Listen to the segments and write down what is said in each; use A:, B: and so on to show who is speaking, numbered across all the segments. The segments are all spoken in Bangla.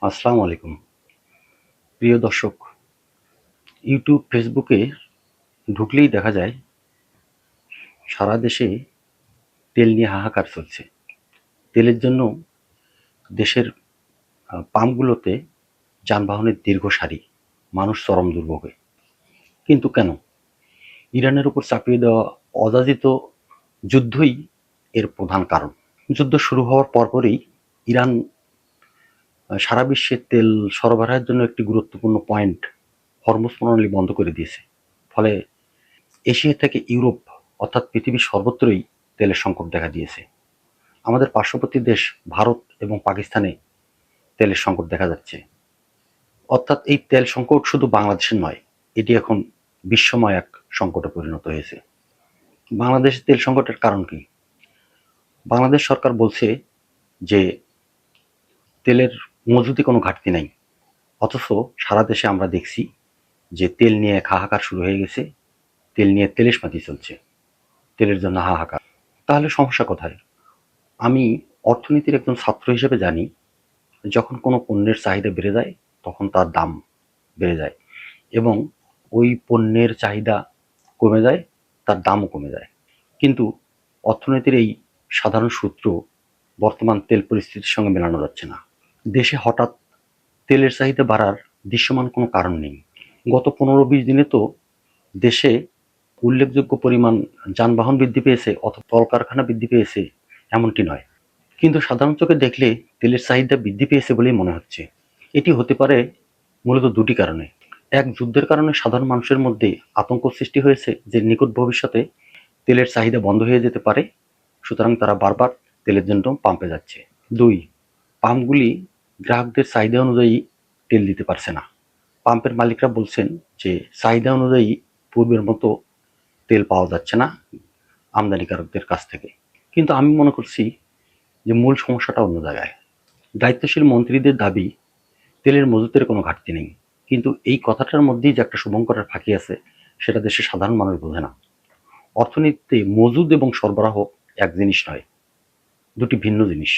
A: আসসালামু আলাইকুম। প্রিয় দর্শক, ইউটিউব, ফেসবুকে ঢুকলেই দেখা যায় সারা দেশে তেল নিয়ে হাহাকার চলছে। তেলের জন্য দেশের পাম্পগুলোতে যানবাহনের দীর্ঘ সারি, মানুষ চরম দুর্ভোগে। কিন্তু কেন? ইরানের উপর চাপিয়ে দেওয়া অযাচিত যুদ্ধই এর প্রধান কারণ। যুদ্ধ শুরু হওয়ার পরপরই ইরান সারা বিশ্বে তেল সরবরাহের জন্য একটি গুরুত্বপূর্ণ পয়েন্ট হরমুজ প্রণালী বন্ধ করে দিয়েছে। ফলে এশিয়া থেকে ইউরোপ অর্থাৎ পৃথিবীর সর্বত্রই তেলের সংকট দেখা দিয়েছে। আমাদের পার্শ্ববর্তী দেশ ভারত এবং পাকিস্তানে তেলের সংকট দেখা যাচ্ছে। অর্থাৎ এই তেল সংকট শুধু বাংলাদেশের নয়, এটি এখন বিশ্বময় এক সংকটে পরিণত হয়েছে। বাংলাদেশের তেল সংকটের কারণ কি? বাংলাদেশ সরকার বলছে যে তেলের মজুতি কোনো ঘাটতি নাই, অথচ সারা দেশে আমরা দেখছি যে তেল নিয়ে হাহাকার শুরু হয়ে গেছে। তেল নিয়ে তেলিশমাতি চলছে, তেলের জন্য হাহাকার। তাহলে সমস্যা কোথায়? আমি অর্থনীতির একজন ছাত্র হিসেবে জানি, যখন কোনো পণ্যের চাহিদা বেড়ে যায় তখন তার দাম বেড়ে যায়, এবং ওই পণ্যের চাহিদা কমে যায়, তার দামও কমে যায়। কিন্তু অর্থনীতির এই সাধারণ সূত্র বর্তমান তেল পরিস্থিতির সঙ্গে মেলানো যাচ্ছে না। দেশে হঠাৎ তেলের চাহিদা বাড়ার দৃশ্যমান কোনো কারণ নেই। গত 15-20 দিনে তো দেশে উল্লেখযোগ্য পরিমাণ যানবাহন বৃদ্ধি পেয়েছে অথবা কলকারখানা বৃদ্ধি পেয়েছে, এমনটি নয়। কিন্তু সাধারণ চোখে দেখলে তেলের চাহিদা বৃদ্ধি পেয়েছে বলেই মনে হচ্ছে। এটি হতে পারে মূলত দুটি কারণে। এক, যুদ্ধের কারণে সাধারণ মানুষের মধ্যে আতঙ্ক সৃষ্টি হয়েছে যে নিকট ভবিষ্যতে তেলের চাহিদা বন্ধ হয়ে যেতে পারে, সুতরাং তারা বারবার তেলের জন্য পাম্পে যাচ্ছে। দুই, পাম্পগুলি গ্রাহকদের চাহিদা অনুযায়ী তেল দিতে পারছে না। পাম্পের মালিকরা বলছেন যে চাহিদা অনুযায়ী পূর্বের মতো তেল পাওয়া যাচ্ছে না আমদানিকারকদের কাছ থেকে। কিন্তু আমি মনে করছি যে মূল সমস্যাটা অন্য জায়গায়। দায়িত্বশীল মন্ত্রীদের দাবি তেলের মজুতের কোনো ঘাটতি নেই, কিন্তু এই কথাটার মধ্যেই যে একটা শুভঙ্করের ফাঁকি আছে, সেটা দেশের সাধারণ মানুষ বোঝে না। অর্থনীতিতে মজুদ এবং সরবরাহ এক জিনিস নয়, দুটি ভিন্ন জিনিস।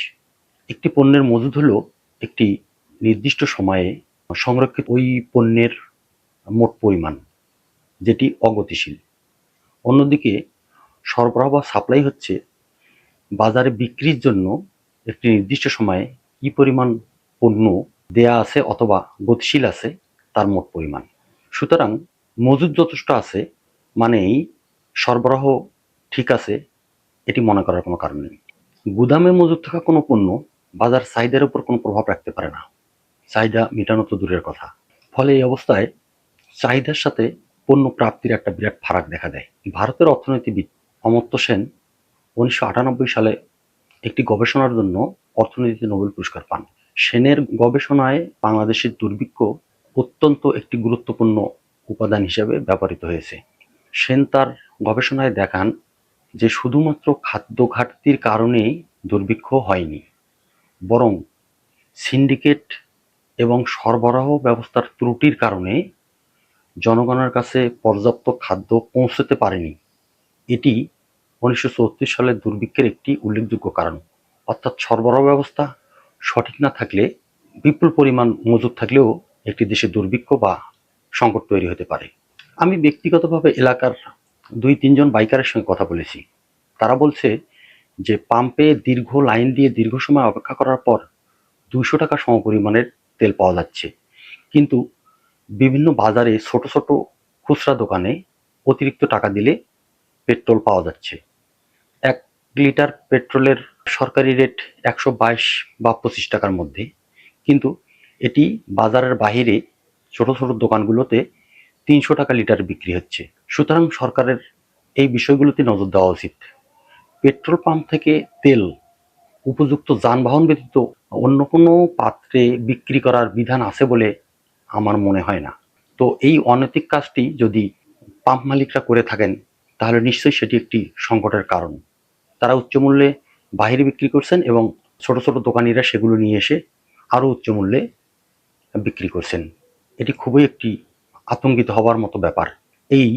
A: একটি পণ্যের মজুদ হলো একটি নির্দিষ্ট সময়ে সংরক্ষিত ওই পণ্যের মোট পরিমাণ, যেটি অগতিশীল। অন্যদিকে সরবরাহ বা সাপ্লাই হচ্ছে বাজারে বিক্রির জন্য একটি নির্দিষ্ট সময়ে কি পরিমাণ পণ্য দেয়া আছে অথবা গতিশীল আছে তার মোট পরিমাণ। সুতরাং মজুদ যথেষ্ট আছে মানেই সরবরাহ ঠিক আছে, এটি মনে করার কোনো কারণ নেই। গুদামে মজুদ থাকা কোনো পণ্য বাজার চাহিদার উপর কোনো প্রভাব রাখতে পারে না, চাহিদা মেটানো তো দূরের কথা। ফলে এই অবস্থায় চাহিদার সাথে পণ্য প্রাপ্তির একটা বিরাট ফারাক দেখা দেয়। ভারতের অর্থনীতিবিদ অমর্ত্য সেন 1998 সালে একটি গবেষণার জন্য অর্থনীতিতে নোবেল পুরস্কার পান। সেনের গবেষণায় বাংলাদেশের দুর্ভিক্ষ অত্যন্ত একটি গুরুত্বপূর্ণ উপাদান হিসেবে ব্যবহৃত হয়েছে। সেন তার গবেষণায় দেখান যে শুধুমাত্র খাদ্য ঘাটতির কারণেই দুর্ভিক্ষ হয়নি, বরং সিন্ডিকেট এবং সরবরাহ ব্যবস্থার ত্রুটির কারণে জনগণের কাছে পর্যাপ্ত খাদ্য পৌঁছতে পারেনি। এটি 1934 সালের দুর্ভিক্ষের একটি উল্লেখযোগ্য কারণ। অর্থাৎ সরবরাহ ব্যবস্থা সঠিক না থাকলে বিপুল পরিমাণ মজুদ থাকলেও একটি দেশে দুর্ভিক্ষ বা সংকট তৈরি হতে পারে। আমি ব্যক্তিগতভাবে এলাকার 2-3 জন বাইকারের সঙ্গে কথা বলেছি। তারা বলছে যে পাম্পে দীর্ঘ লাইন দিয়ে দীর্ঘ সময় অপেক্ষা করার পর 200 টাকা সমপরিমাণের তেল পাওয়া যাচ্ছে, কিন্তু বিভিন্ন বাজারে ছোট ছোট খুচরা দোকানে অতিরিক্ত টাকা দিলে পেট্রোল পাওয়া যাচ্ছে। 1 লিটার পেট্রোলের সরকারি রেট 122 বা 25 টাকার মধ্যে, কিন্তু এটি বাজারের বাহিরে ছোট ছোট দোকানগুলোতে 300 টাকা লিটার বিক্রি হচ্ছে। সুতরাং সরকারের এই বিষয়গুলোতে নজর দেওয়া উচিত। পেট্রোল পাম্প থেকে তেল উপযুক্ত যানবাহন ব্যতীত অন্য কোনো পাত্রে বিক্রি করার বিধান আছে বলে আমার মনে হয় না। তো এই অনৈতিক কাজটি যদি পাম্প মালিকরা করে থাকেন, তাহলে নিশ্চয়ই সেটি একটি সংকটের কারণ। তারা উচ্চমূল্যে বাহিরে বিক্রি করছেন এবং ছোট ছোট দোকানিরা সেগুলো নিয়ে এসে আরও উচ্চমূল্যে বিক্রি করছেন। এটি খুবই একটি আতঙ্কিত হবার মতো ব্যাপার। এই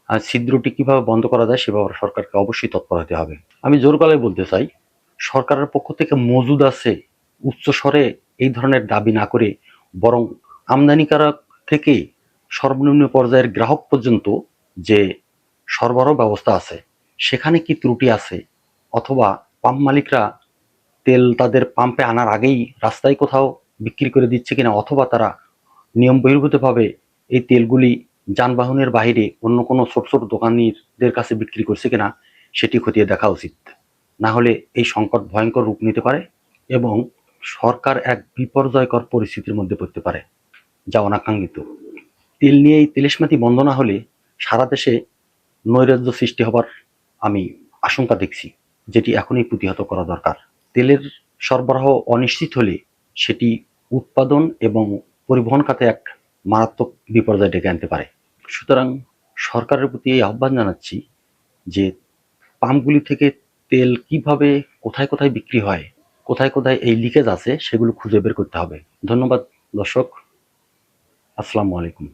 A: ছিদ্রটি কিভাবে বন্ধ করা যায় সে ব্যাপারে সরকারকে অবশ্যই তৎপর হতে হবে। আমি জোর গলায় বলতে চাই, সরকারের পক্ষ থেকে মজুদ আছে উচ্চ স্বরে এই ধরনের দাবি না করে বরং আমদানিকারক থেকে সর্বনিম্ন পর্যায়ের গ্রাহক পর্যন্ত যে সরবরাহ ব্যবস্থা আছে সেখানে কি ত্রুটি আছে, অথবা পাম্প মালিকরা তেল তাদের পাম্পে আনার আগেই রাস্তায় কোথাও বিক্রি করে দিচ্ছে কিনা, অথবা তারা নিয়ম বহির্ভূতভাবে এই তেলগুলি যানবাহনের বাইরে অন্য কোনো ছোট ছোট দোকানিদের কাছে বিক্রি করছে কিনা সেটি খতিয়ে দেখা উচিত। না হলে এই সংকট ভয়ঙ্কর রূপ নিতে পারে এবং সরকার এক বিপর্যয়কর পরিস্থিতির মধ্যে পড়তে পারে, যা অনাকাঙ্ক্ষিত। তেল নিয়ে এই তিলেস্মাতি বন্ধ না হলে সারা দেশে নৈরাজ্য সৃষ্টি হবার আমি আশঙ্কা দেখছি, যেটি এখনই প্রতিহত করা দরকার। তেলের সরবরাহ অনিশ্চিত হলে সেটি উৎপাদন এবং পরিবহন খাতে এক মারাত্মক বিপর্যয় ডেকে আনতে পারে। সুতরাং সরকারের প্রতি এই আহ্বান জানাচ্ছি যে পাম্পগুলি থেকে তেল কিভাবে কোথায় কোথায় বিক্রি হয়, কোথায় কোথায় এই লিকেজ আছে সেগুলো খুঁজে বের করতে হবে। ধন্যবাদ দর্শক, আসসালামু আলাইকুম।